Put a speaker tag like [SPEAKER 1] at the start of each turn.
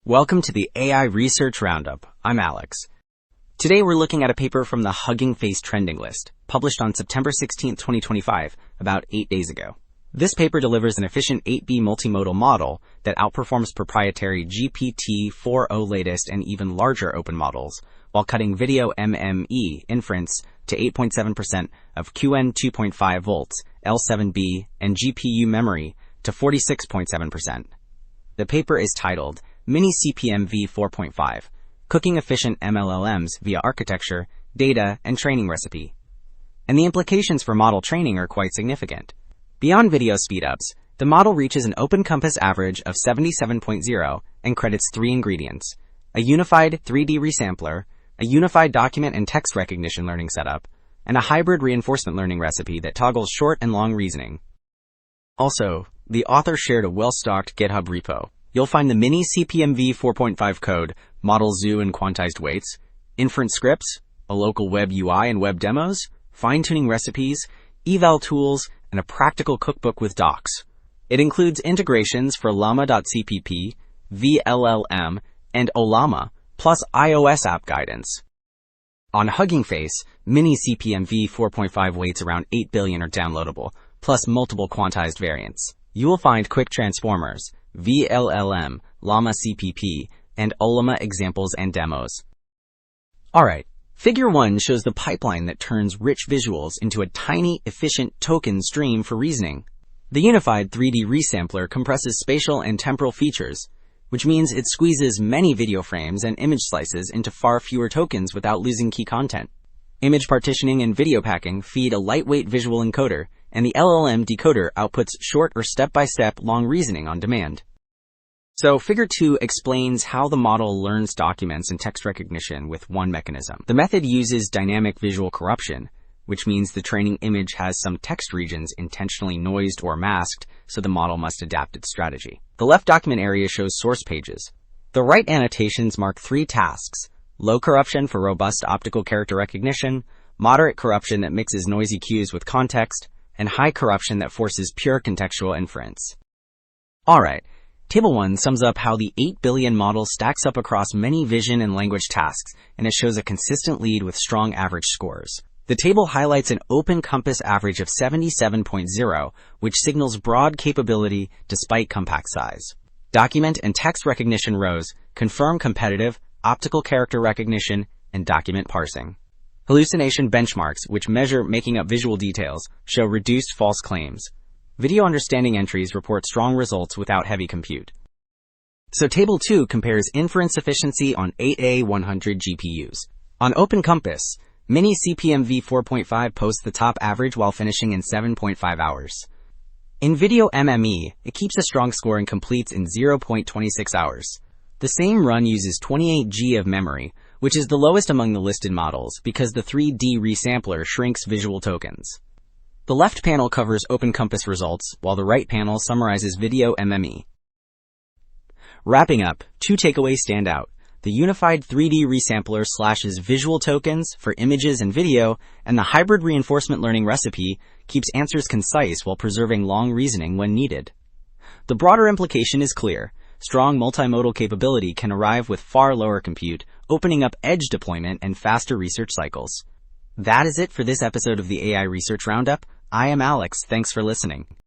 [SPEAKER 1] Welcome to the AI Research Roundup. I'm Alex. Today we're looking at a paper from the Hugging Face trending list, published on September 16, 2025, about 8 days ago. This paper delivers an efficient 8B multimodal model that outperforms proprietary GPT-4o latest and even larger open models, while cutting video MME inference to 8.7% of QN 2.5 volts, L7B, and GPU memory to 46.7%. The paper is titled MiniCPM-V 4.5, Cooking Efficient MLLMs via Architecture, Data, and Training Recipe. And the implications for model training are quite significant. Beyond video speedups, the model reaches an open compass average of 77.0 and credits 3 ingredients: a unified 3D resampler, a unified document and text recognition learning setup, and a hybrid reinforcement learning recipe that toggles short and long reasoning. Also, the author shared a well-stocked GitHub repo. You'll find the MiniCPM-V 4.5 code, model zoo and quantized weights, inference scripts, a local web UI and web demos, fine-tuning recipes, eval tools, and a practical cookbook with docs. It includes integrations for llama.cpp, VLLM, and Ollama, plus iOS app guidance. On Hugging Face, MiniCPM-V 4.5 weights around 8 billion are downloadable, plus multiple quantized variants. You will find quick transformers, VLLM, Llama CPP, and Ollama examples and demos. Alright, Figure 1 shows the pipeline that turns rich visuals into a tiny, efficient token stream for reasoning. The unified 3D resampler compresses spatial and temporal features, which means it squeezes many video frames and image slices into far fewer tokens without losing key content. Image partitioning and video packing feed a lightweight visual encoder, and the LLM decoder outputs short or step-by-step long reasoning on demand. So Figure 2 explains how the model learns documents and text recognition with one mechanism. The method uses dynamic visual corruption, which means the training image has some text regions intentionally noised or masked, so the model must adapt its strategy. The left document area shows source pages. The right annotations mark 3 tasks: low corruption for robust optical character recognition, moderate corruption that mixes noisy cues with context, and high corruption that forces pure contextual inference. Alright, Table 1 sums up how the 8 billion model stacks up across many vision and language tasks, and it shows a consistent lead with strong average scores. The table highlights an open compass average of 77.0, which signals broad capability despite compact size. Document and text recognition rows confirm competitive optical character recognition and document parsing. Hallucination benchmarks, which measure making up visual details, show reduced false claims. Video understanding entries report strong results without heavy compute. So Table 2 compares inference efficiency on 8A100 GPUs. On Open Compass, MiniCPM-V 4.5 posts the top average while finishing in 7.5 hours. In Video MME, it keeps a strong score and completes in 0.26 hours. The same run uses 28 GB of memory, which is the lowest among the listed models because the 3D resampler shrinks visual tokens. The left panel covers Open Compass results, while the right panel summarizes Video MME. Wrapping up, 2 takeaways stand out. The unified 3D resampler slashes visual tokens for images and video, and the hybrid reinforcement learning recipe keeps answers concise while preserving long reasoning when needed. The broader implication is clear. Strong multimodal capability can arrive with far lower compute, opening up edge deployment and faster research cycles. That is it for this episode of the AI Research Roundup. I am Alex. Thanks for listening.